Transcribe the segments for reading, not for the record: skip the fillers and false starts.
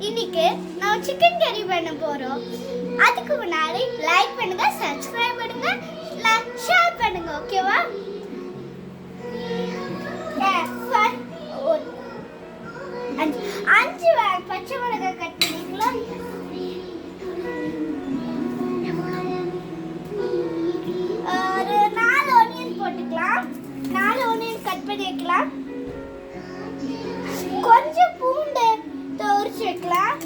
இன்னைக்கு நான் சிக்கன் கறி பண்ண போறோம். அதுக்கு முன்னாடி லைக் பண்ணுங்க, சப்ஸ்கிரைப் பண்ணுங்க, ஷேர் பண்ணுங்க. ஓகேவா? அஞ்சு பச்சை மிளகாய் கட் பண்ணிக்கலாம். ஒரு 4 ஆனியன் போட்டுக்கலாம். 4 ஆனியன் கட் பண்ணி வைக்கலாம். கொஞ்சம் பூண்டு உரிச்சு வைக்கலாம்.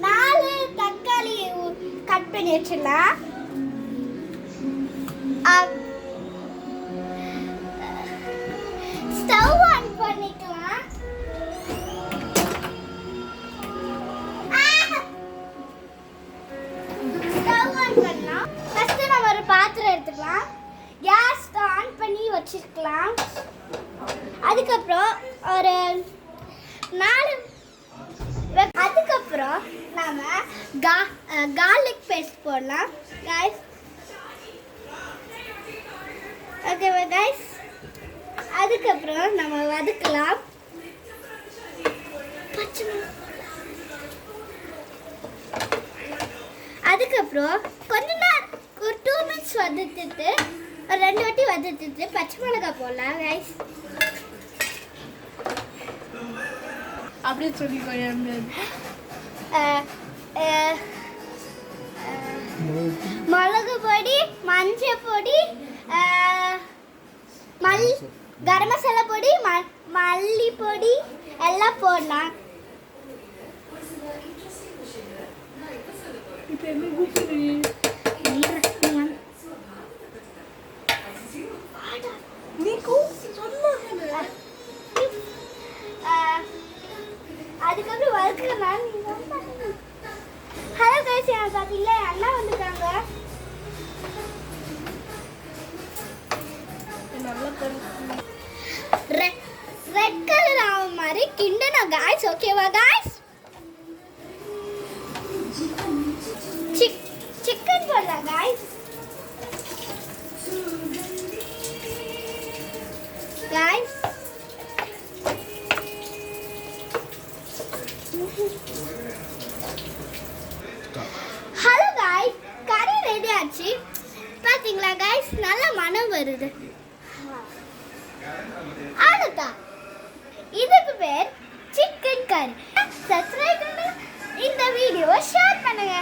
4 தக்காளி கட் பண்ணி வச்சிடலாம். ஸ்டவ் ஆன் பண்ணிக்கலாம். ஸ்டவ் ஆன் பண்ணலாம். ஃபர்ஸ்ட் நம்ம ஒரு பாத்திரம் எடுத்துக்கலாம். கேஸ் ஆன் பண்ணி வச்சிருக்கலாம். அதுக்கப்புறம் ஒரு 4 அதுக்கப்புறம் நாம கார்லிக் பேஸ்ட் போடலாம் गाइस. ஓகேவா गाइस? அதுக்கப்புறம் நம்ம வதக்கலாம். அதுக்கப்புறம் கொஞ்ச நேரம் ஒரு 2 மினிட்ஸ் வதக்கிட்டு 2 வாட்டி வதக்கிட்டு பச்சை மிளகாய் போடலாம் गाइस. அப்படியே சொல்லிக்கோங்க. மிளகு பொடி, மஞ்சள் பொடி, கரம் மசாலா பொடி, மல்லி பொடி எல்லாம் போடலாம். இப்போ என்ன கூப்பிடுறீ? அதுக்கப்புறம் வறுக்கலாம். ஹலோ கைஸ், பார்த்தீங்களா அண்ணா வந்துட்டாங்க. ரெட் கலர் ஆகும் மாதிரி கிண்டணும் गाइस. ஓகேவா गाइस? சிக்கன் போடலாம் गाइस. ஹலோ गाइस, கறி ரெடி ஆச்சு. பாத்தீங்களா गाइस? நல்ல மணம் வருது. அவ்வளவுதான். இதுக்கு பேர் சிக்கன் கறி. சப்ஸ்கிரைப் பண்ணுங்க, இந்த வீடியோவை ஷேர் பண்ணுங்க.